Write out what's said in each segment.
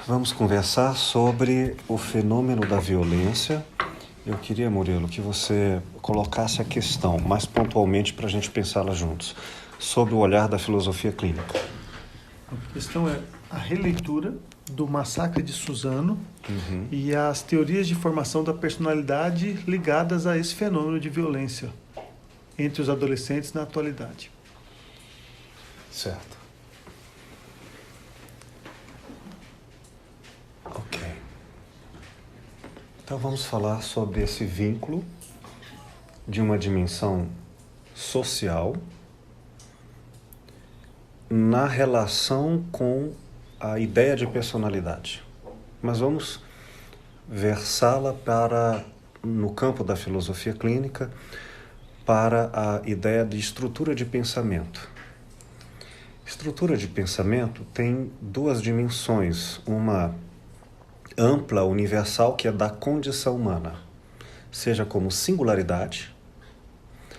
Vamos conversar sobre o fenômeno da violência. Eu queria, Murilo, que você colocasse a questão mais pontualmente para a gente pensá-la juntos, sobre o olhar da filosofia clínica. A questão é a releitura do massacre de Suzano e as teorias de formação da personalidade ligadas a esse fenômeno de violência entre os adolescentes na atualidade. Certo. Ok. Então vamos falar sobre esse vínculo de uma dimensão social na relação com a ideia de personalidade. Mas vamos versá-la no campo da filosofia clínica, para a ideia de estrutura de pensamento. Estrutura de pensamento tem duas dimensões, uma ampla, universal, que é da condição humana, seja como singularidade,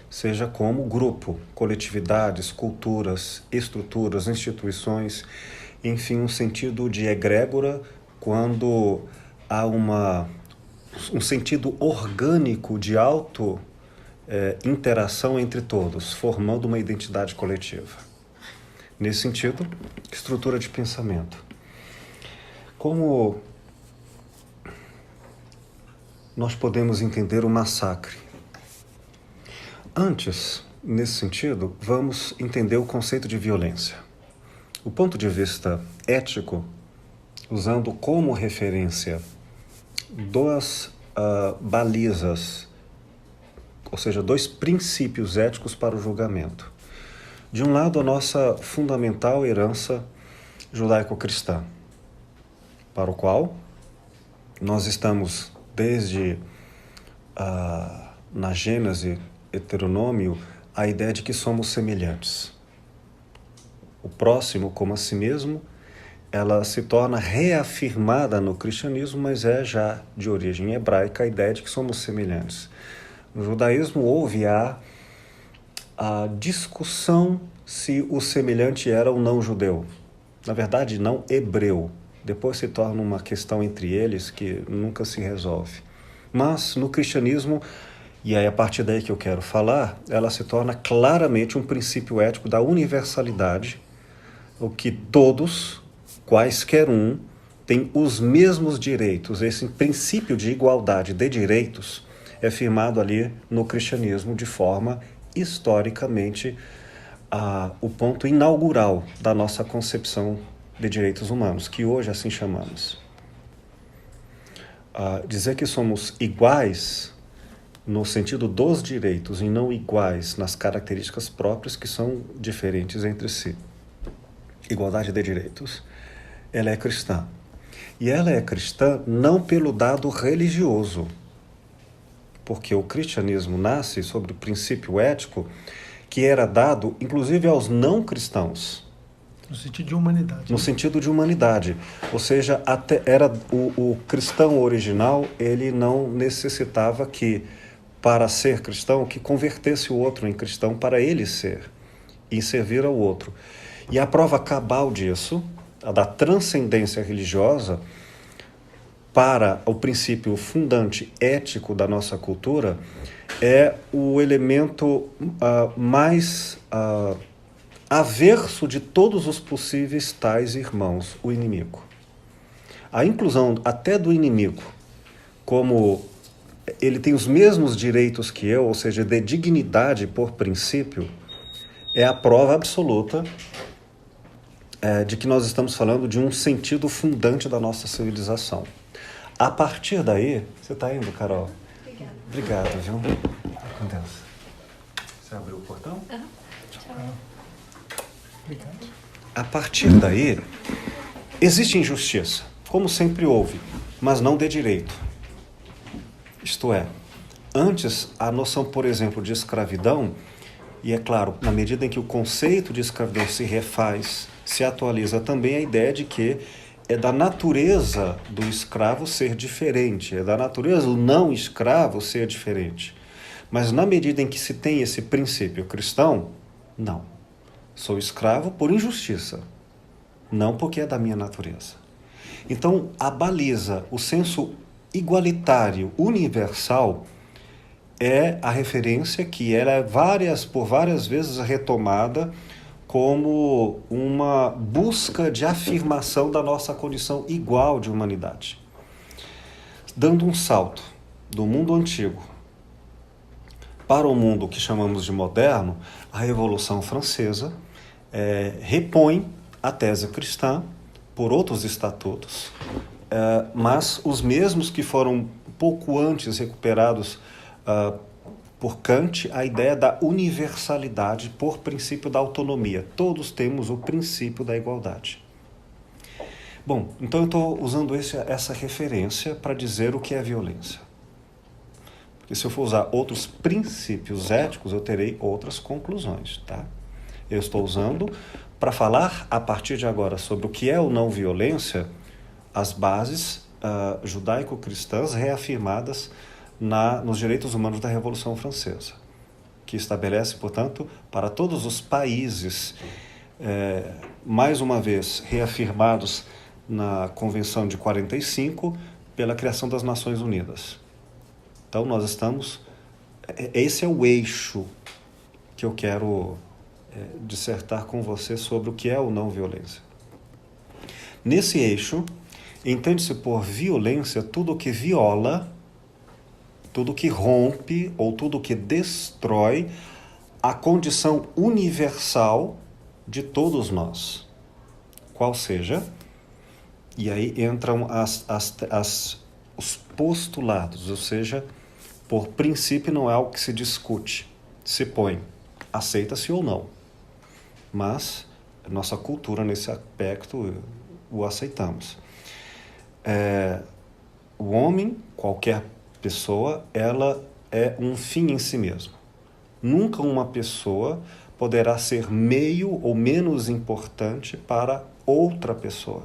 seja como grupo, coletividades, culturas, estruturas, instituições, enfim, um sentido de egrégora, quando há um sentido orgânico de interação entre todos, formando uma identidade coletiva. Nesse sentido, estrutura de pensamento. Como nós podemos entender o massacre? Antes, nesse sentido, vamos entender o conceito de violência. O ponto de vista ético, usando como referência duas balizas, ou seja, dois princípios éticos para o julgamento. De um lado, a nossa fundamental herança judaico-cristã, para o qual nós estamos desde na Gênese, Deuteronômio, a ideia de que somos semelhantes. O próximo como a si mesmo, ela se torna reafirmada no cristianismo, mas é já de origem hebraica a ideia de que somos semelhantes. No judaísmo houve a discussão se o semelhante era ou não judeu. Na verdade, não hebreu. Depois se torna uma questão entre eles que nunca se resolve. Mas no cristianismo, e aí a partir daí que eu quero falar, ela se torna claramente um princípio ético da universalidade, o que todos, quaisquer um, têm os mesmos direitos. Esse princípio de igualdade de direitos é firmado ali no cristianismo de forma historicamente o ponto inaugural da nossa concepção de direitos humanos, que hoje assim chamamos. Dizer que somos iguais no sentido dos direitos e não iguais nas características próprias, que são diferentes entre si. Igualdade de direitos. Ela é cristã. E ela é cristã não pelo dado religioso, porque o cristianismo nasce sobre o princípio ético que era dado, inclusive, aos não cristãos. No sentido de humanidade. No sentido de humanidade. Ou seja, até era o cristão original, ele não necessitava que, para ser cristão, que convertesse o outro em cristão para ele ser e servir ao outro. E a prova cabal disso, a da transcendência religiosa, para o princípio fundante ético da nossa cultura, é o elemento mais averso de todos os possíveis tais irmãos, o inimigo. A inclusão até do inimigo, como ele tem os mesmos direitos que eu, ou seja, de dignidade por princípio, é a prova absoluta de que nós estamos falando de um sentido fundante da nossa civilização. A partir daí... Você está indo, Carol? Obrigada. Obrigado, viu? Com Deus. Você abriu o portão? Tchau. Obrigado. A partir daí, existe injustiça, como sempre houve, mas não de direito. Isto é, antes a noção, por exemplo, de escravidão, e é claro, na medida em que o conceito de escravidão se refaz, se atualiza também a ideia de que é da natureza do escravo ser diferente, é da natureza do não escravo ser diferente. Mas na medida em que se tem esse princípio cristão, não. Sou escravo por injustiça, não porque é da minha natureza. Então, a baliza, o senso igualitário, universal, é a referência que ela é por várias vezes retomada como uma busca de afirmação da nossa condição igual de humanidade. Dando um salto do mundo antigo para o mundo que chamamos de moderno, a Revolução Francesa repõe a tese cristã por outros estatutos, mas os mesmos que foram pouco antes recuperados por Kant, a ideia da universalidade por princípio da autonomia. Todos temos o princípio da igualdade. Bom, então eu estou usando essa referência para dizer o que é violência. Porque se eu for usar outros princípios éticos, eu terei outras conclusões, tá? Eu estou usando para falar, a partir de agora, sobre o que é ou não violência, as bases judaico-cristãs reafirmadas nos direitos humanos da Revolução Francesa, que estabelece, portanto, para todos os países, mais uma vez reafirmados na Convenção de 45, pela criação das Nações Unidas. Então, nós estamos... Esse é o eixo que eu quero dissertar com você sobre o que é ou não violência. Nesse eixo, entende-se por violência tudo que viola, tudo que rompe ou tudo que destrói a condição universal de todos nós. Qual seja, e aí entram os postulados, ou seja, por princípio não é algo que se discute, se põe, aceita-se ou não. Mas nossa cultura nesse aspecto o aceitamos. O homem, qualquer pessoa, ela é um fim em si mesmo. Nunca uma pessoa poderá ser meio ou menos importante para outra pessoa.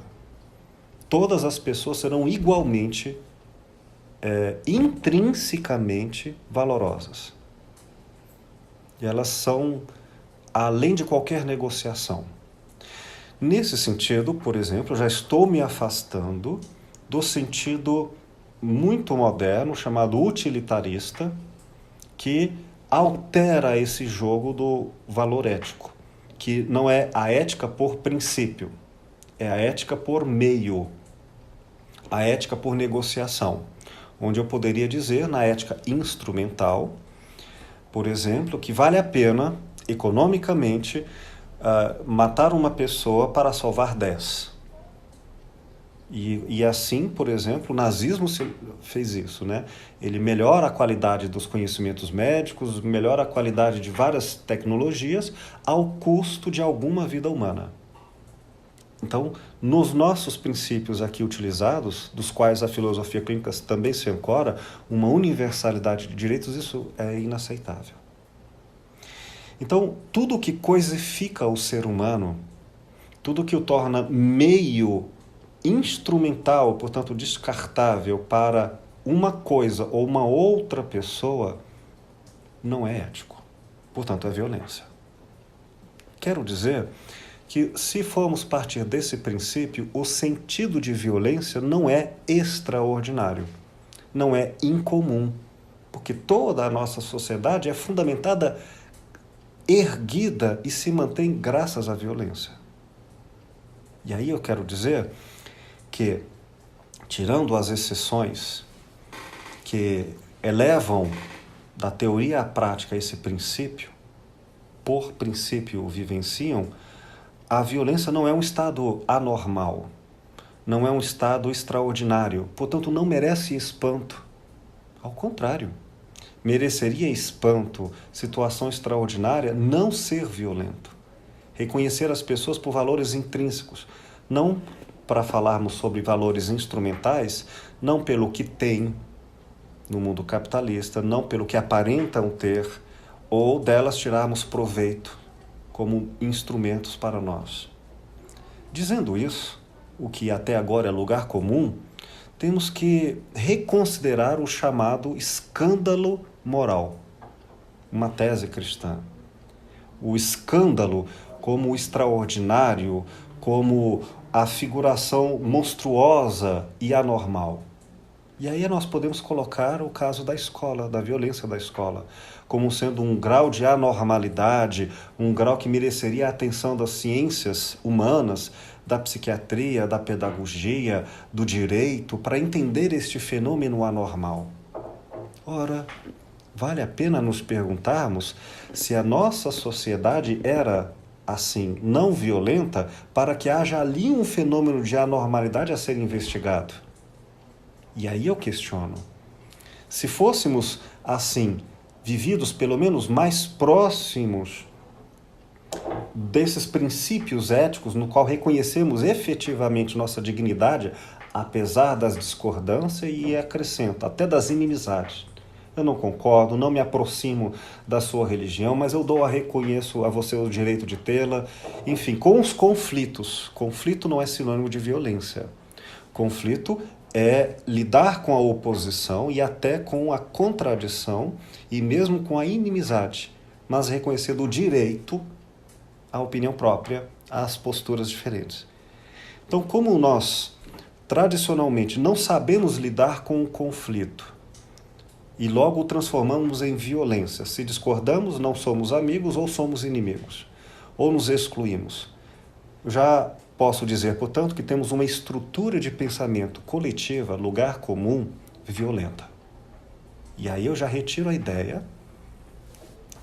Todas as pessoas serão igualmente, intrinsecamente valorosas. E elas são além de qualquer negociação. Nesse sentido, por exemplo, já estou me afastando do sentido muito moderno, chamado utilitarista, que altera esse jogo do valor ético, que não é a ética por princípio, é a ética por meio, a ética por negociação, onde eu poderia dizer, na ética instrumental, por exemplo, que vale a pena, economicamente, matar uma pessoa para salvar 10. E assim, por exemplo, o nazismo fez isso, né? Ele melhora a qualidade dos conhecimentos médicos, melhora a qualidade de várias tecnologias ao custo de alguma vida humana. Então, nos nossos princípios aqui utilizados, dos quais a filosofia clínica também se ancora, uma universalidade de direitos, isso é inaceitável. Então, tudo que coisifica o ser humano, tudo que o torna meio instrumental, portanto descartável para uma coisa ou uma outra pessoa, não é ético. Portanto, é violência. Quero dizer que, se formos partir desse princípio, o sentido de violência não é extraordinário, não é incomum, porque toda a nossa sociedade é fundamentada, erguida e se mantém graças à violência. E aí eu quero dizer que, tirando as exceções que elevam da teoria à prática esse princípio, por princípio o vivenciam, a violência não é um estado anormal, não é um estado extraordinário, portanto não merece espanto. Ao contrário, mereceria espanto, situação extraordinária, não ser violento. Reconhecer as pessoas por valores intrínsecos, não para falarmos sobre valores instrumentais, não pelo que têm no mundo capitalista, não pelo que aparentam ter, ou delas tirarmos proveito como instrumentos para nós. Dizendo isso, o que até agora é lugar comum, temos que reconsiderar o chamado escândalo moral, uma tese cristã. O escândalo como o extraordinário, como a figuração monstruosa e anormal. E aí nós podemos colocar o caso da escola, da violência da escola, como sendo um grau de anormalidade, um grau que mereceria a atenção das ciências humanas, da psiquiatria, da pedagogia, do direito, para entender este fenômeno anormal. Ora, vale a pena nos perguntarmos se a nossa sociedade era assim, não violenta, para que haja ali um fenômeno de anormalidade a ser investigado. E aí eu questiono, se fôssemos assim, vividos pelo menos mais próximos desses princípios éticos no qual reconhecemos efetivamente nossa dignidade, apesar das discordâncias e acrescento, até das inimizades. Eu não concordo, não me aproximo da sua religião, mas eu reconheço a você o direito de tê-la. Enfim, com os conflitos. Conflito não é sinônimo de violência. Conflito é lidar com a oposição e até com a contradição e mesmo com a inimizade, mas reconhecendo o direito à opinião própria, às posturas diferentes. Então, como nós tradicionalmente não sabemos lidar com o conflito e logo o transformamos em violência, se discordamos, não somos amigos ou somos inimigos, ou nos excluímos. Já posso dizer, portanto, que temos uma estrutura de pensamento coletiva, lugar comum, violenta. E aí eu já retiro a ideia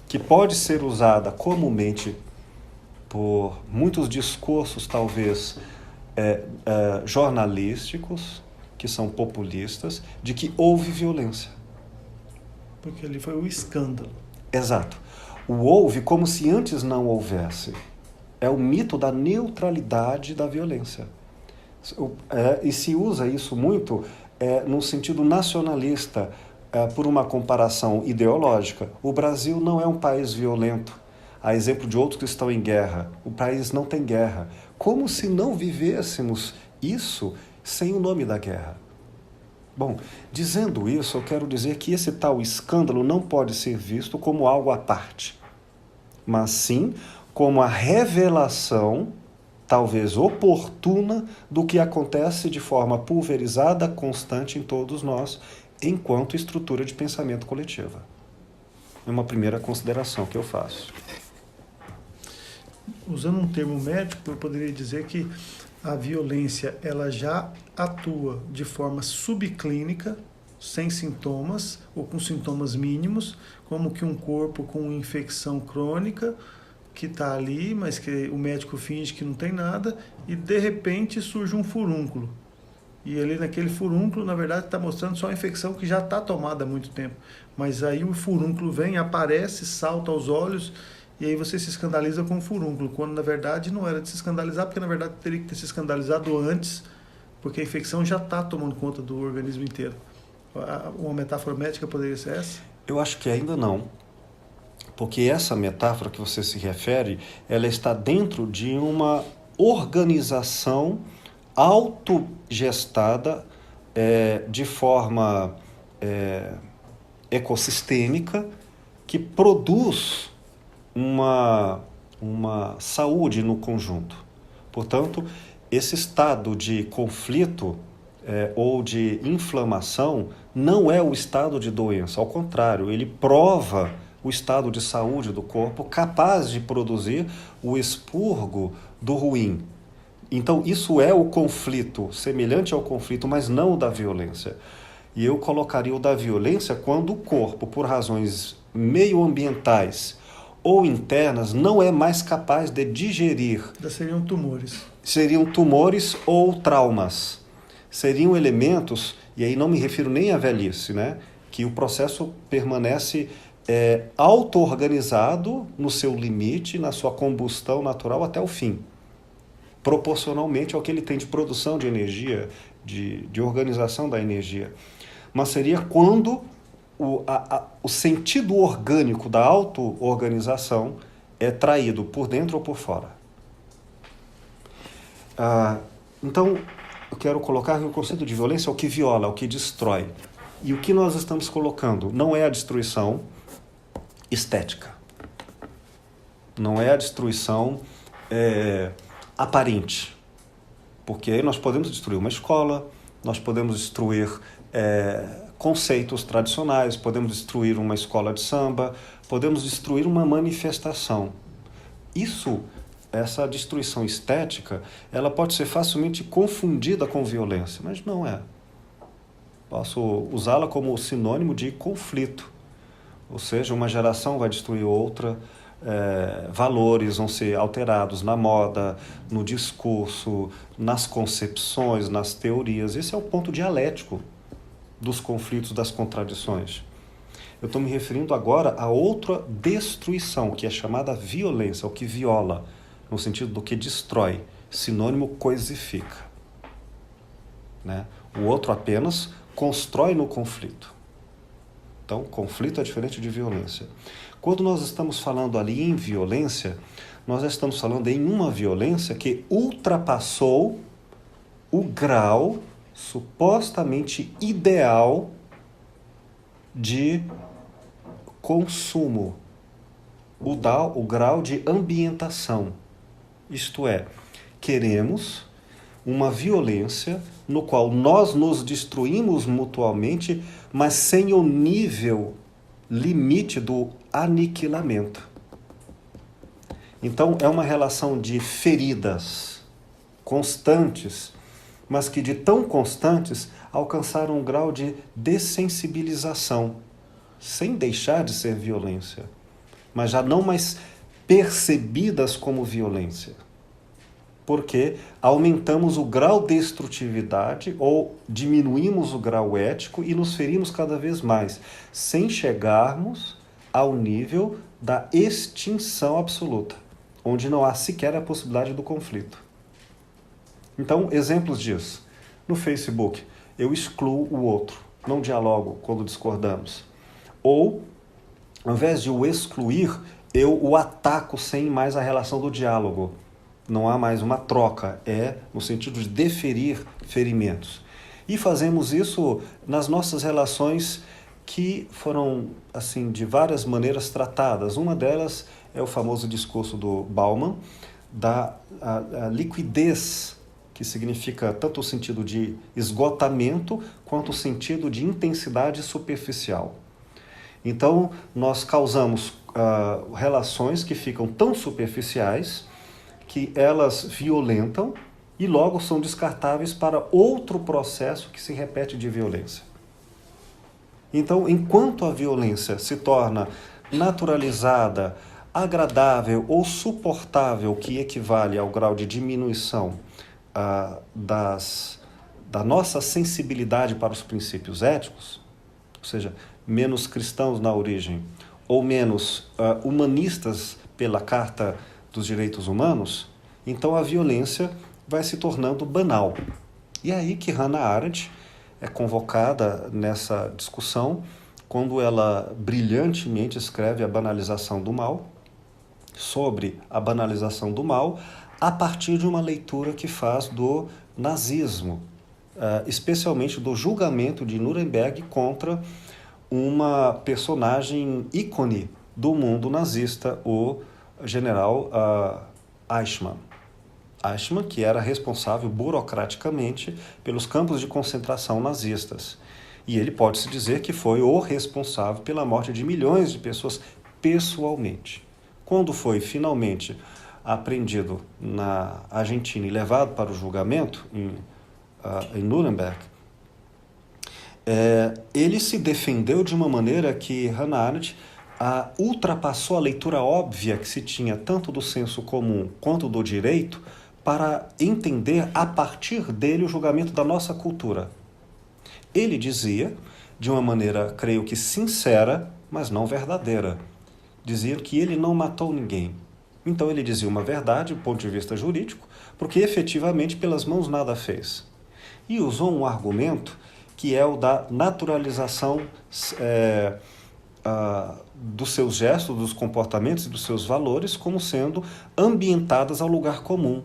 que pode ser usada comumente por muitos discursos, talvez, jornalísticos, que são populistas, de que houve violência. Porque ali foi o escândalo. Exato. O houve como se antes não houvesse. É o mito da neutralidade da violência. E se usa isso muito no sentido nacionalista, por uma comparação ideológica. O Brasil não é um país violento. A exemplo de outros que estão em guerra. O país não tem guerra. Como se não vivêssemos isso sem o nome da guerra. Bom, dizendo isso, eu quero dizer que esse tal escândalo não pode ser visto como algo à parte, mas sim como a revelação, talvez oportuna, do que acontece de forma pulverizada, constante em todos nós, enquanto estrutura de pensamento coletiva. É uma primeira consideração que eu faço. Usando um termo médico, eu poderia dizer que a violência ela já atua de forma subclínica, sem sintomas ou com sintomas mínimos, como que um corpo com infecção crônica que está ali, mas que o médico finge que não tem nada, e de repente surge um furúnculo. E ali naquele furúnculo, na verdade, está mostrando só a infecção que já está tomada há muito tempo. Mas aí o furúnculo vem, aparece, salta aos olhos, e aí você se escandaliza com o furúnculo, quando na verdade não era de se escandalizar, porque na verdade teria que ter se escandalizado antes, porque a infecção já está tomando conta do organismo inteiro. Uma metáfora médica poderia ser essa? Eu acho que ainda não, porque essa metáfora que você se refere, ela está dentro de uma organização autogestada de forma ecossistêmica que produz uma saúde no conjunto. Portanto, esse estado de conflito ou de inflamação não é o estado de doença, ao contrário, ele prova o estado de saúde do corpo capaz de produzir o expurgo do ruim. Então, isso é o conflito, semelhante ao conflito, mas não o da violência. E eu colocaria o da violência quando o corpo, por razões meioambientais ou internas, não é mais capaz de digerir. Seriam tumores. Seriam tumores ou traumas. Seriam elementos, e aí não me refiro nem à velhice, né? Que o processo permanece auto-organizado no seu limite, na sua combustão natural até o fim, proporcionalmente ao que ele tem de produção de energia, de organização da energia. Mas seria quando o sentido orgânico da auto-organização é traído por dentro ou por fora. Então, eu quero colocar que o conceito de violência é o que viola, é o que destrói. E o que nós estamos colocando não é a destruição estética. Não é a destruição aparente. Porque aí nós podemos destruir uma escola, nós podemos destruir conceitos tradicionais, podemos destruir uma escola de samba, podemos destruir uma manifestação. Essa destruição estética, ela pode ser facilmente confundida com violência, mas não é. Posso usá-la como sinônimo de conflito. Ou seja, uma geração vai destruir outra, valores vão ser alterados na moda, no discurso, nas concepções, nas teorias. Esse é o ponto dialético dos conflitos, das contradições. Eu estou me referindo agora a outra destruição, que é chamada violência, o que viola, no sentido do que destrói, sinônimo coisifica. Né? O outro apenas constrói no conflito. Então, conflito é diferente de violência. Quando nós estamos falando ali em violência, nós estamos falando em uma violência que ultrapassou o grau supostamente ideal de consumo, o grau de ambientação. Isto é, queremos uma violência no qual nós nos destruímos mutuamente, mas sem o nível limite do aniquilamento. Então, é uma relação de feridas constantes, mas que de tão constantes alcançaram um grau de dessensibilização, sem deixar de ser violência, mas já não mais percebidas como violência. Porque aumentamos o grau de destrutividade ou diminuímos o grau ético e nos ferimos cada vez mais, sem chegarmos ao nível da extinção absoluta, onde não há sequer a possibilidade do conflito. Então, exemplos disso. No Facebook, eu excluo o outro, não dialogo quando discordamos. Ou, ao invés de o excluir, eu o ataco sem mais a relação do diálogo. Não há mais uma troca, no sentido de deferir ferimentos. E fazemos isso nas nossas relações que foram, assim, de várias maneiras tratadas. Uma delas é o famoso discurso do Bauman, da a liquidez, que significa tanto o sentido de esgotamento quanto o sentido de intensidade superficial. Então, nós causamos relações que ficam tão superficiais que elas violentam e logo são descartáveis para outro processo que se repete de violência. Então, enquanto a violência se torna naturalizada, agradável ou suportável, que equivale ao grau de diminuição da nossa sensibilidade para os princípios éticos, ou seja, menos cristãos na origem, ou menos humanistas pela Carta dos Direitos Humanos, então a violência vai se tornando banal. E é aí que Hannah Arendt é convocada nessa discussão, quando ela brilhantemente escreve A Banalização do Mal, sobre a banalização do mal, a partir de uma leitura que faz do nazismo, especialmente do julgamento de Nuremberg contra uma personagem ícone do mundo nazista, o general Eichmann. Eichmann, que era responsável burocraticamente pelos campos de concentração nazistas. E ele pode-se dizer que foi o responsável pela morte de milhões de pessoas pessoalmente. Quando foi finalmente apreendido na Argentina e levado para o julgamento em Nuremberg, ele se defendeu de uma maneira que Hannah Arendt ultrapassou a leitura óbvia que se tinha tanto do senso comum quanto do direito para entender a partir dele o julgamento da nossa cultura. Ele dizia, de uma maneira, creio que sincera, mas não verdadeira, dizia que ele não matou ninguém. Então ele dizia uma verdade do ponto de vista jurídico, porque efetivamente pelas mãos nada fez. E usou um argumento que é o da naturalização dos seus gestos, dos comportamentos e dos seus valores como sendo ambientadas ao lugar comum.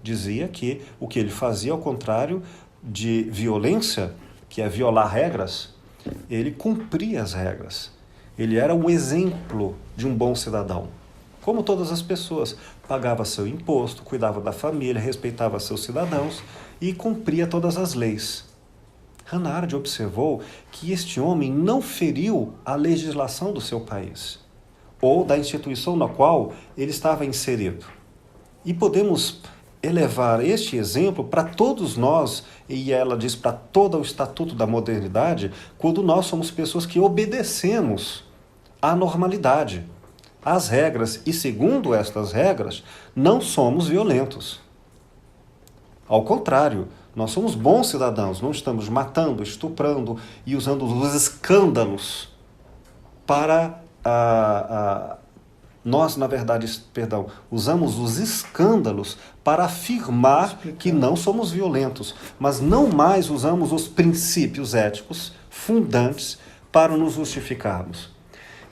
Dizia que o que ele fazia, ao contrário de violência, que é violar regras, ele cumpria as regras. Ele era um exemplo de um bom cidadão, como todas as pessoas. pagava seu imposto, cuidava da família, respeitava seus cidadãos e cumpria todas as leis. Hannah Arendt observou que este homem não feriu a legislação do seu país ou da instituição na qual ele estava inserido. E podemos elevar este exemplo para todos nós, e ela diz para todo o estatuto da modernidade, quando nós somos pessoas que obedecemos à normalidade, às regras, e segundo estas regras, não somos violentos. Ao contrário, nós somos bons cidadãos, não estamos matando, estuprando e usando os escândalos para nós, na verdade, usamos os escândalos para afirmar que não somos violentos, mas não mais usamos os princípios éticos fundantes para nos justificarmos.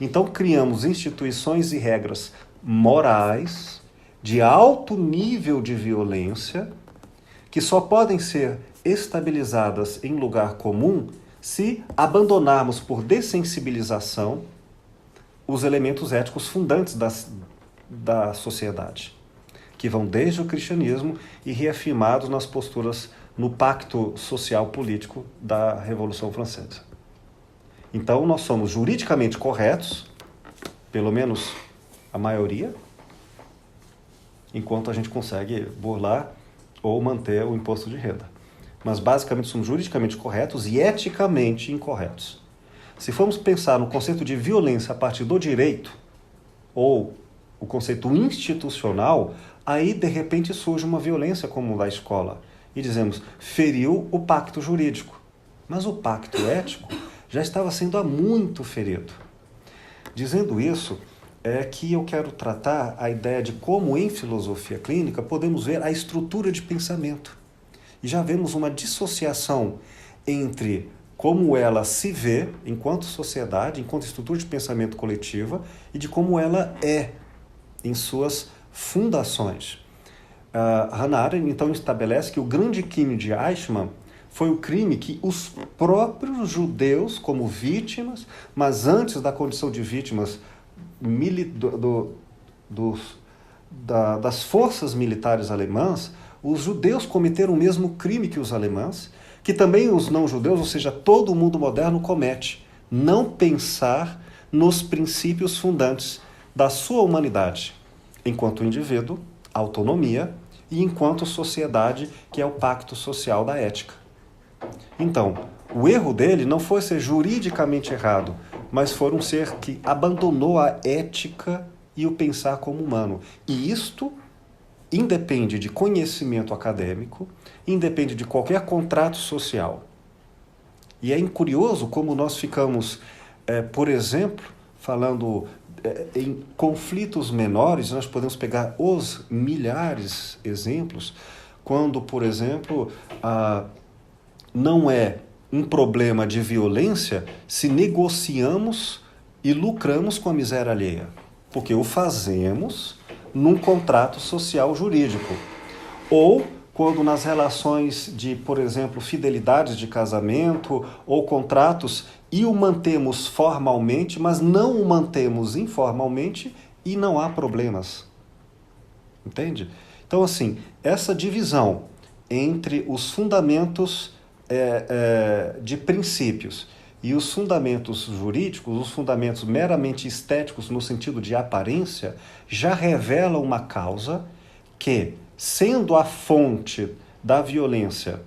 Então, criamos instituições e regras morais de alto nível de violência que só podem ser estabilizadas em lugar comum se abandonarmos por dessensibilização os elementos éticos fundantes da sociedade, que vão desde o cristianismo e reafirmados nas posturas no pacto social político da Revolução Francesa. Então, nós somos juridicamente corretos, pelo menos a maioria, enquanto a gente consegue burlar ou manter o imposto de renda. Mas, basicamente, somos juridicamente corretos e eticamente incorretos. Se formos pensar no conceito de violência a partir do direito, ou o conceito institucional, aí, de repente, surge uma violência como da escola. E dizemos, feriu o pacto jurídico. Mas o pacto ético já estava sendo há muito ferido. Dizendo isso, é que eu quero tratar a ideia de como, em filosofia clínica, podemos ver a estrutura de pensamento. E já vemos uma dissociação entre como ela se vê enquanto sociedade, enquanto estrutura de pensamento coletiva, e de como ela é em suas fundações. Hannah Arendt, então, estabelece que o grande crime de Eichmann foi o crime que os próprios judeus, como vítimas, mas antes da condição de vítimas das forças militares alemãs, os judeus cometeram o mesmo crime que os alemães, que também os não-judeus, ou seja, todo o mundo moderno comete, não pensar nos princípios fundantes da sua humanidade, enquanto indivíduo, autonomia, e enquanto sociedade, que é o pacto social da ética. Então, o erro dele não foi ser juridicamente errado, mas foi um ser que abandonou a ética e o pensar como humano. E isto independe de conhecimento acadêmico, independe de qualquer contrato social. E é curioso como nós ficamos, por exemplo, falando em conflitos menores, nós podemos pegar os milhares de exemplos, quando, por exemplo, não é um problema de violência se negociamos e lucramos com a miséria alheia, porque o fazemos num contrato social jurídico. Ou quando nas relações de, por exemplo, fidelidades de casamento ou contratos, e o mantemos formalmente, mas não o mantemos informalmente e não há problemas. Entende? Então, assim, essa divisão entre os fundamentos de princípios e os fundamentos jurídicos, os fundamentos meramente estéticos no sentido de aparência, já revela uma causa que, sendo a fonte da violência,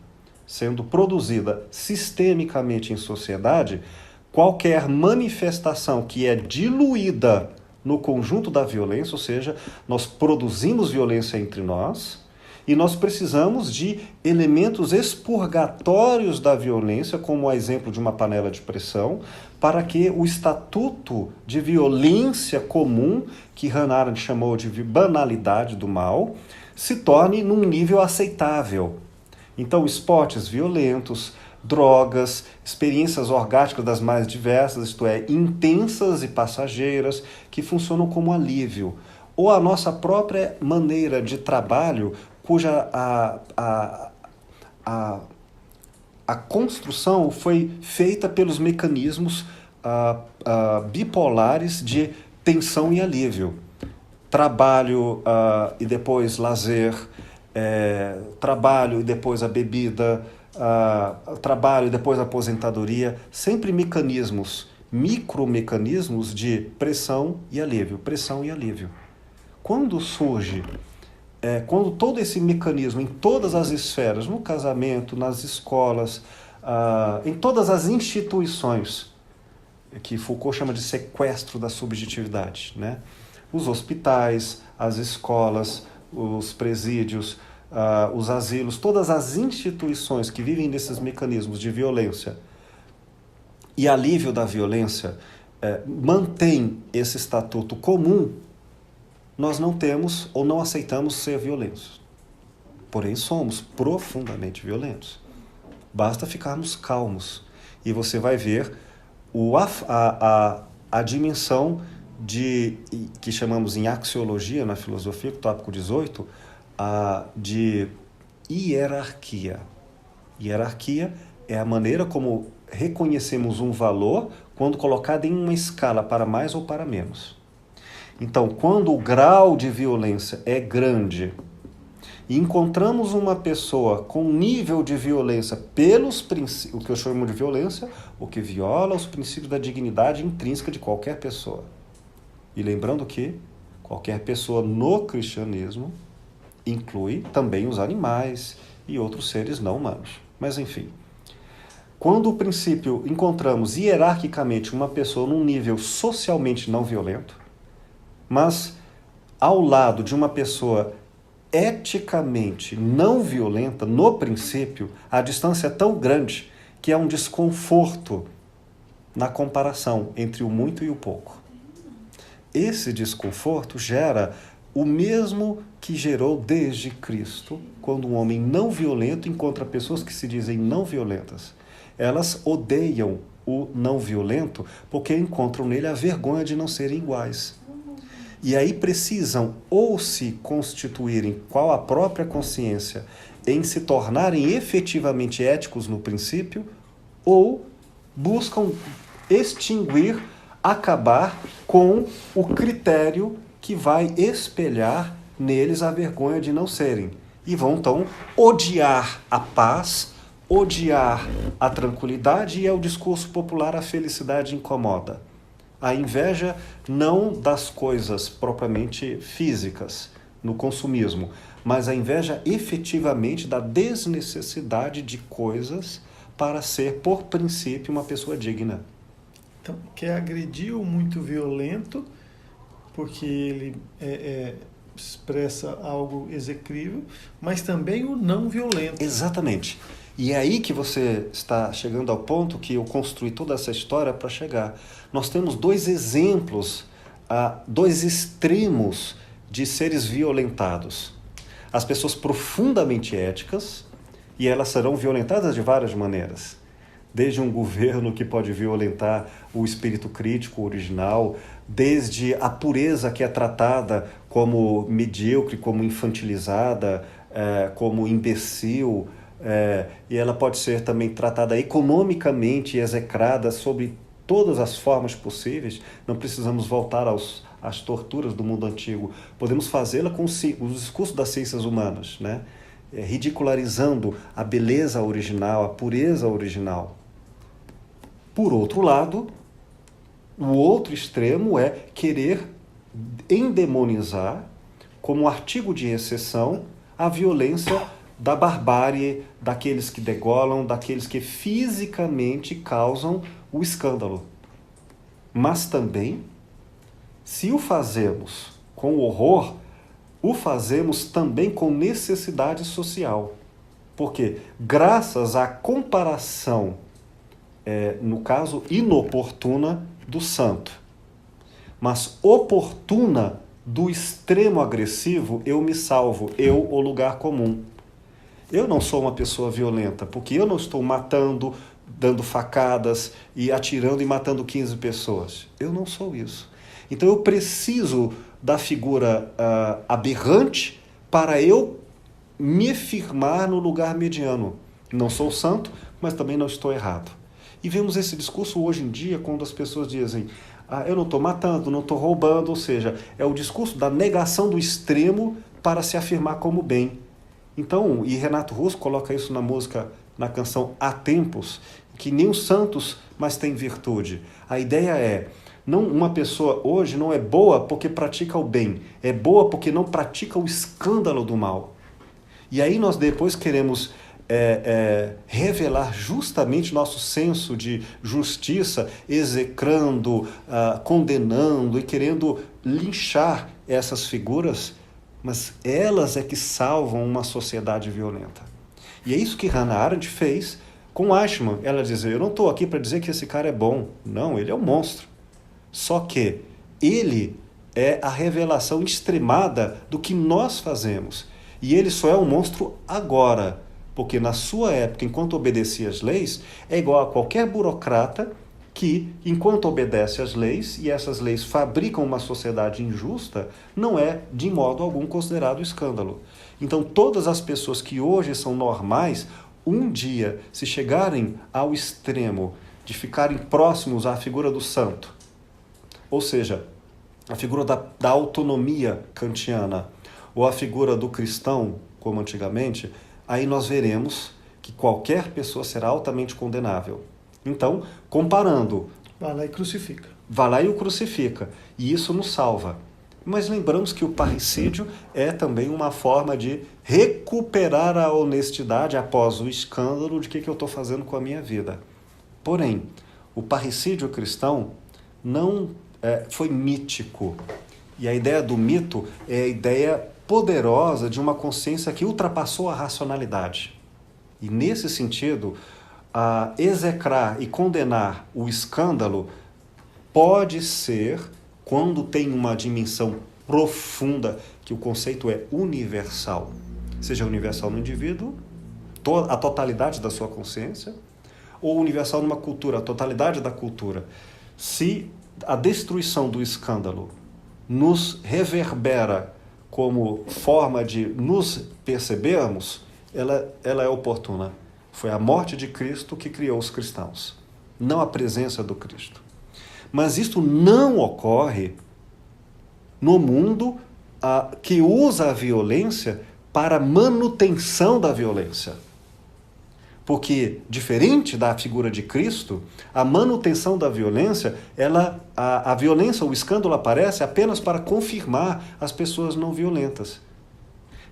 sendo produzida sistemicamente em sociedade, qualquer manifestação que é diluída no conjunto da violência, ou seja, nós produzimos violência entre nós, e nós precisamos de elementos expurgatórios da violência, como o exemplo de uma panela de pressão, para que o estatuto de violência comum, que Hannah Arendt chamou de banalidade do mal, se torne num nível aceitável. Então, esportes violentos, drogas, experiências orgásticas das mais diversas, isto é, intensas e passageiras, que funcionam como alívio. Ou a nossa própria maneira de trabalho, cuja a construção foi feita pelos mecanismos bipolares de tensão e alívio. trabalho e depois lazer, trabalho e depois a bebida, trabalho e depois a aposentadoria, sempre mecanismos, micromecanismos de pressão e alívio, pressão e alívio. Quando surge, quando todo esse mecanismo em todas as esferas, no casamento, nas escolas, em todas as instituições, que Foucault chama de sequestro da subjetividade, né? Os hospitais, as escolas, os presídios, os asilos, todas as instituições que vivem nesses mecanismos de violência e alívio da violência, mantém esse estatuto comum, nós não temos ou não aceitamos ser violentos. Porém, somos profundamente violentos. Basta ficarmos calmos e você vai ver a dimensão que chamamos em axiologia, na filosofia, tópico 18, de hierarquia. Hierarquia é a maneira como reconhecemos um valor quando colocado em uma escala para mais ou para menos. Então, quando o grau de violência é grande e encontramos uma pessoa com nível de violência pelos princípios, o que eu chamo de violência, o que viola os princípios da dignidade intrínseca de qualquer pessoa. E lembrando que qualquer pessoa no cristianismo inclui também os animais e outros seres não humanos. Mas enfim, quando o princípio encontramos hierarquicamente uma pessoa num nível socialmente não violento, mas ao lado de uma pessoa eticamente não violenta, no princípio, a distância é tão grande que há um desconforto na comparação entre o muito e o pouco. Esse desconforto gera o mesmo que gerou desde Cristo, quando um homem não violento encontra pessoas que se dizem não violentas. Elas odeiam o não violento porque encontram nele a vergonha de não serem iguais. E aí precisam ou se constituírem qual a própria consciência em se tornarem efetivamente éticos no princípio, ou buscam extinguir, acabar com o critério que vai espelhar neles a vergonha de não serem. E vão então odiar a paz, odiar a tranquilidade, e é o discurso popular: a felicidade incomoda. A inveja não das coisas propriamente físicas, no consumismo, mas a inveja efetivamente da desnecessidade de coisas para ser, por princípio, uma pessoa digna. Então, quer agredir o muito violento, porque ele expressa algo execrível, mas também o não violento. Exatamente. E é aí que você está chegando ao ponto que eu construí toda essa história para chegar. Nós temos dois exemplos, dois extremos de seres violentados. As pessoas profundamente éticas, e elas serão violentadas de várias maneiras. Desde um governo que pode violentar o espírito crítico original, desde a pureza que é tratada como medíocre, como infantilizada, como imbecil, e ela pode ser também tratada economicamente e execrada sob todas as formas possíveis. Não precisamos voltar às torturas do mundo antigo. Podemos fazê-la com os discursos das ciências humanas, né? Ridicularizando a beleza original, a pureza original. Por outro lado, o outro extremo é querer endemonizar, como artigo de exceção, a violência da barbárie, daqueles que degolam, daqueles que fisicamente causam o escândalo. Mas também, se o fazemos com horror, o fazemos também com necessidade social. Porque, graças à comparação, no caso, inoportuna do santo, mas oportuna do extremo agressivo, eu me salvo, eu, o lugar comum. Eu não sou uma pessoa violenta, porque eu não estou matando, dando facadas e atirando e matando 15 pessoas. Eu não sou isso. Então eu preciso da figura aberrante para eu me firmar no lugar mediano. Não sou santo, mas também não estou errado. E vemos esse discurso hoje em dia quando as pessoas dizem: eu não estou matando, não estou roubando, ou seja, é o discurso da negação do extremo para se afirmar como bem. Então, e Renato Russo coloca isso na música, na canção Há Tempos, que nem os santos mais têm virtude. A ideia é, não, uma pessoa hoje não é boa porque pratica o bem, é boa porque não pratica o escândalo do mal. E aí nós depois queremos revelar justamente nosso senso de justiça, execrando, condenando e querendo linchar essas figuras, mas elas é que salvam uma sociedade violenta. E é isso que Hannah Arendt fez com Eichmann. Ela dizia: eu não estou aqui para dizer que esse cara é bom. Não, ele é um monstro. Só que ele é a revelação extremada do que nós fazemos. E ele só é um monstro agora, porque na sua época, enquanto obedecia às leis, é igual a qualquer burocrata que, enquanto obedece às leis, e essas leis fabricam uma sociedade injusta, não é, de modo algum, considerado escândalo. Então, todas as pessoas que hoje são normais, um dia, se chegarem ao extremo de ficarem próximos à figura do santo, ou seja, a figura da autonomia kantiana, ou a figura do cristão, como antigamente, aí nós veremos que qualquer pessoa será altamente condenável. Então, comparando... Vai lá e crucifica. Vai lá e o crucifica. E isso nos salva. Mas lembramos que o parricídio é também uma forma de recuperar a honestidade após o escândalo de que eu estou fazendo com a minha vida. Porém, o parricídio cristão não foi mítico. E a ideia do mito é a ideia poderosa de uma consciência que ultrapassou a racionalidade. E nesse sentido, execrar e condenar o escândalo pode ser, quando tem uma dimensão profunda, que o conceito é universal, seja universal no indivíduo, a totalidade da sua consciência, ou universal numa cultura, a totalidade da cultura. Se a destruição do escândalo nos reverbera como forma de nos percebermos, ela é oportuna. Foi a morte de Cristo que criou os cristãos, não a presença do Cristo. Mas isto não ocorre no mundo que usa a violência para manutenção da violência. Porque, diferente da figura de Cristo, a manutenção da violência, a violência, o escândalo aparece apenas para confirmar as pessoas não violentas.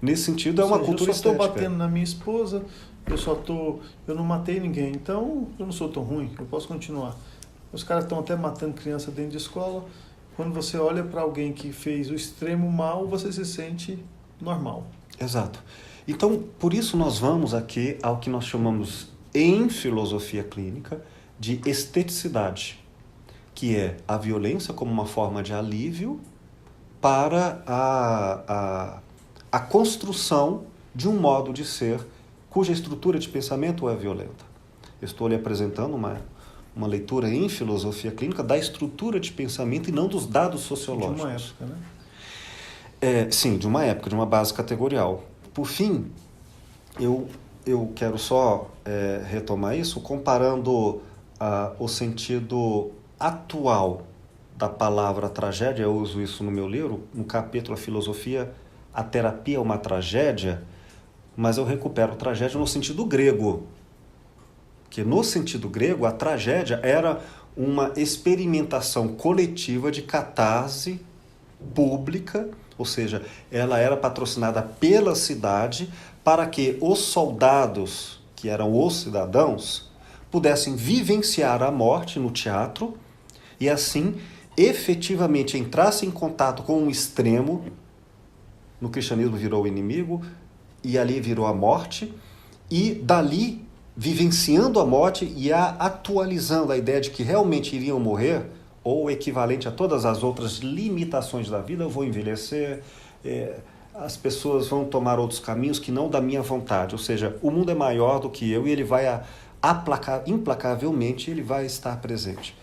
Nesse sentido, é uma cultura estética. Eu só estou batendo na minha esposa, eu não matei ninguém, então eu não sou tão ruim, eu posso continuar. Os caras estão até matando criança dentro de escola. Quando você olha para alguém que fez o extremo mal, você se sente normal. Exato. Então, por isso nós vamos aqui ao que nós chamamos, em filosofia clínica, de esteticidade, que é a violência como uma forma de alívio para a construção de um modo de ser cuja estrutura de pensamento é violenta. Eu estou lhe apresentando uma leitura em filosofia clínica da estrutura de pensamento e não dos dados sociológicos. De uma época, né? Sim, de uma época, de uma base categorial. Por fim, eu quero só retomar isso comparando o sentido atual da palavra tragédia. Eu uso isso no meu livro, no capítulo A Filosofia, a Terapia é uma Tragédia, mas eu recupero tragédia no sentido grego. Que no sentido grego, a tragédia era uma experimentação coletiva de catarse pública, ou seja, ela era patrocinada pela cidade para que os soldados, que eram os cidadãos, pudessem vivenciar a morte no teatro e assim efetivamente entrassem em contato com um extremo. No cristianismo virou o inimigo e ali virou a morte, e dali, vivenciando a morte e atualizando a ideia de que realmente iriam morrer, ou equivalente a todas as outras limitações da vida, eu vou envelhecer, as pessoas vão tomar outros caminhos que não da minha vontade, ou seja, o mundo é maior do que eu e ele vai implacavelmente ele vai estar presente.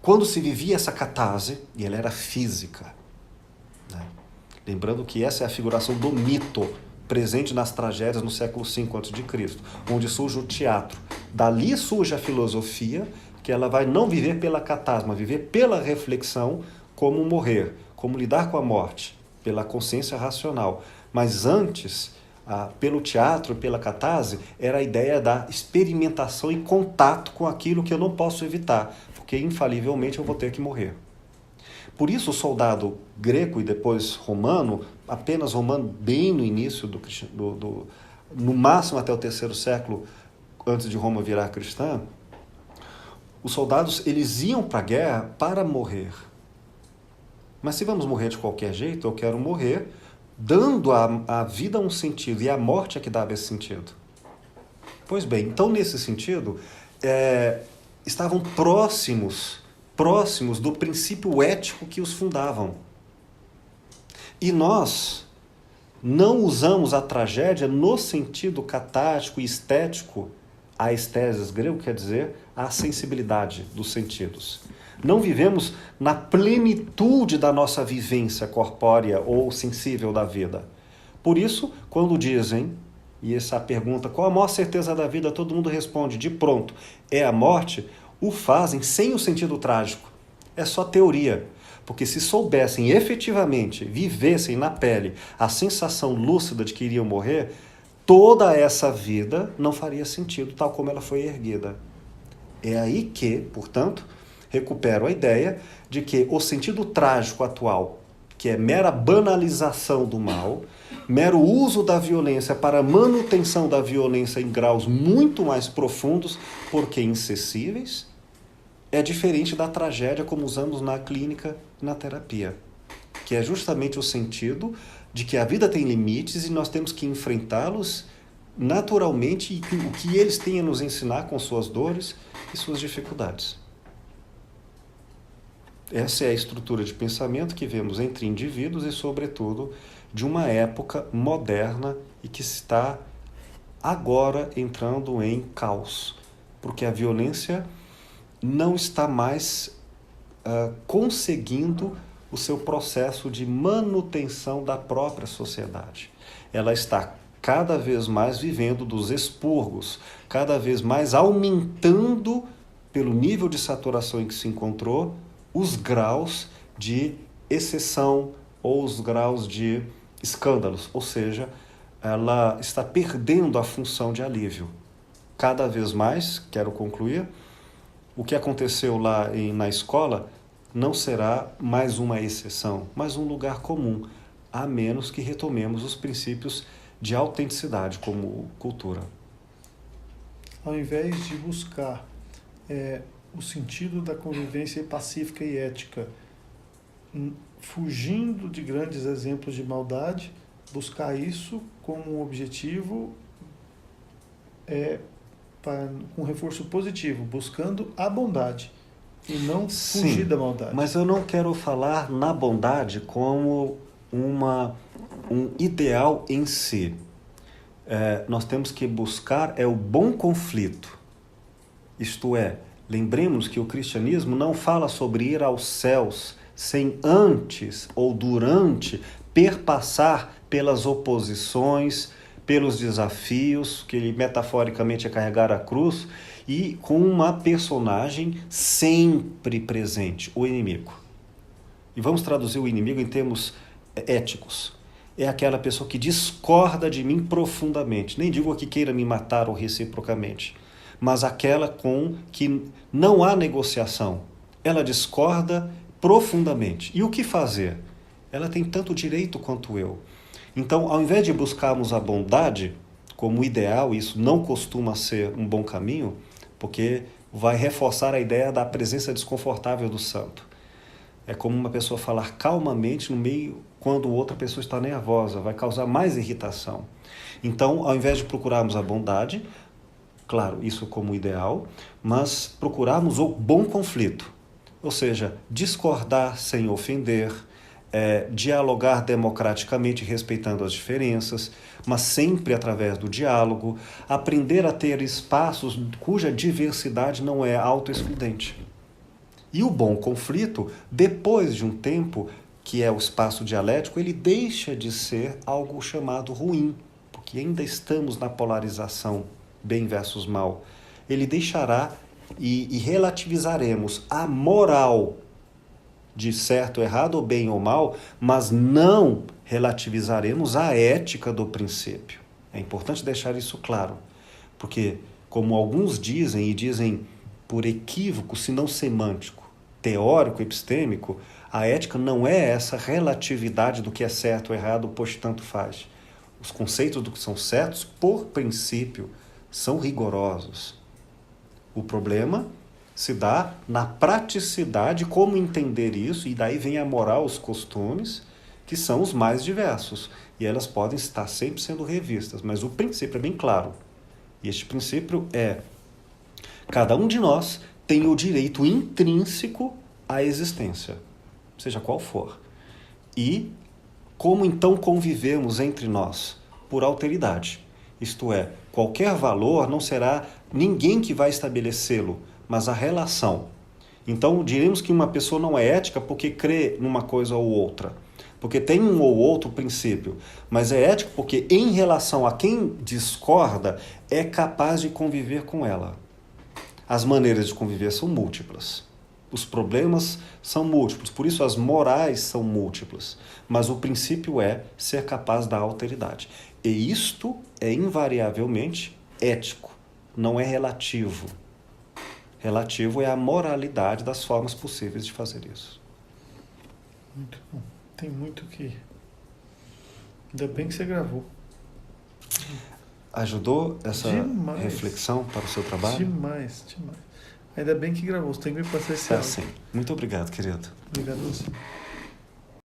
Quando se vivia essa catarse, e ela era física, né? Lembrando que essa é a figuração do mito presente nas tragédias no século V a.C., onde surge o teatro. Dali surge a filosofia, que ela vai não viver pela catarse, mas viver pela reflexão, como morrer, como lidar com a morte, pela consciência racional. Mas antes, pelo teatro, pela catarse, era a ideia da experimentação e contato com aquilo que eu não posso evitar, porque infalivelmente eu vou ter que morrer. Por isso o soldado greco e depois romano, apenas romano bem no início no máximo até o 3º século antes de Roma virar cristã, os soldados eles iam para a guerra para morrer. Mas se vamos morrer de qualquer jeito, eu quero morrer dando à vida um sentido, e a morte é que dava esse sentido. Pois bem, então nesse sentido, estavam próximos do princípio ético que os fundavam. E nós não usamos a tragédia no sentido catártico e estético, a estesis grego quer dizer a sensibilidade dos sentidos. Não vivemos na plenitude da nossa vivência corpórea ou sensível da vida. Por isso, quando dizem, e essa pergunta, qual a maior certeza da vida? Todo mundo responde, de pronto, é a morte, o fazem sem o sentido trágico. É só teoria. Porque se soubessem efetivamente, vivessem na pele a sensação lúcida de que iriam morrer, toda essa vida não faria sentido, tal como ela foi erguida. É aí que, portanto, recupero a ideia de que o sentido trágico atual, que é mera banalização do mal, mero uso da violência para manutenção da violência em graus muito mais profundos, porque incessíveis, é diferente da tragédia como usamos na clínica e na terapia, que é justamente o sentido de que a vida tem limites e nós temos que enfrentá-los naturalmente e o que eles têm a nos ensinar com suas dores e suas dificuldades. Essa é a estrutura de pensamento que vemos entre indivíduos e, sobretudo, de uma época moderna e que está agora entrando em caos, porque a violência não está mais conseguindo o seu processo de manutenção da própria sociedade. Ela está cada vez mais vivendo dos expurgos, cada vez mais aumentando, pelo nível de saturação em que se encontrou, os graus de exceção ou os graus de escândalos, ou seja, ela está perdendo a função de alívio. Cada vez mais, quero concluir, o que aconteceu lá na escola não será mais uma exceção, mas um lugar comum, a menos que retomemos os princípios de autenticidade como cultura. Ao invés de buscar o sentido da convivência pacífica e ética, fugindo de grandes exemplos de maldade, buscar isso como um objetivo com reforço positivo, buscando a bondade e não fugir da maldade. Mas eu não quero falar na bondade como um ideal em si. Nós temos que buscar o bom conflito. Isto é, lembremos que o cristianismo não fala sobre ir aos céus sem antes ou durante perpassar pelas oposições, pelos desafios, que metaforicamente é carregar a cruz, e com uma personagem sempre presente, o inimigo. E vamos traduzir o inimigo em termos éticos. É aquela pessoa que discorda de mim profundamente. Nem digo que queira me matar ou reciprocamente, mas aquela com que não há negociação. Ela discorda profundamente. E o que fazer? Ela tem tanto direito quanto eu. Então, ao invés de buscarmos a bondade como ideal, isso não costuma ser um bom caminho, porque vai reforçar a ideia da presença desconfortável do santo. É como uma pessoa falar calmamente no meio quando outra pessoa está nervosa, vai causar mais irritação. Então, ao invés de procurarmos a bondade, claro, isso como ideal, mas procurarmos o bom conflito, ou seja, discordar sem ofender, dialogar democraticamente, respeitando as diferenças, mas sempre através do diálogo, aprender a ter espaços cuja diversidade não é autoexcludente. E o bom conflito, depois de um tempo, que é o espaço dialético, ele deixa de ser algo chamado ruim, porque ainda estamos na polarização bem versus mal. ele deixará e relativizaremos a moral de certo, errado, ou bem ou mal, mas não relativizaremos a ética do princípio. É importante deixar isso claro, porque, como alguns dizem, e dizem por equívoco, se não semântico, teórico, epistêmico, a ética não é essa relatividade do que é certo ou errado, pois tanto faz. Os conceitos do que são certos, por princípio, são rigorosos. O problema se dá na praticidade, como entender isso, e daí vem a moral, os costumes, que são os mais diversos. E elas podem estar sempre sendo revistas, mas o princípio é bem claro. E este princípio é: cada um de nós tem o direito intrínseco à existência, seja qual for. E como então convivemos entre nós? Por alteridade. Isto é, qualquer valor não será ninguém que vai estabelecê-lo, mas a relação. Então, diremos que uma pessoa não é ética porque crê numa coisa ou outra, porque tem um ou outro princípio, mas é ética porque, em relação a quem discorda, é capaz de conviver com ela. As maneiras de conviver são múltiplas. Os problemas são múltiplos, por isso as morais são múltiplas. Mas o princípio é ser capaz da alteridade. E isto é invariavelmente ético, não é relativo. Relativo é a moralidade das formas possíveis de fazer isso. Muito bom. Tem muito que... Ainda bem que você gravou. Ajudou essa Demais. reflexão para o seu trabalho? Demais, demais. Ainda bem que gravou. Você tem que me passar esse áudio. Sim. Muito obrigado, querido. Obrigado a você.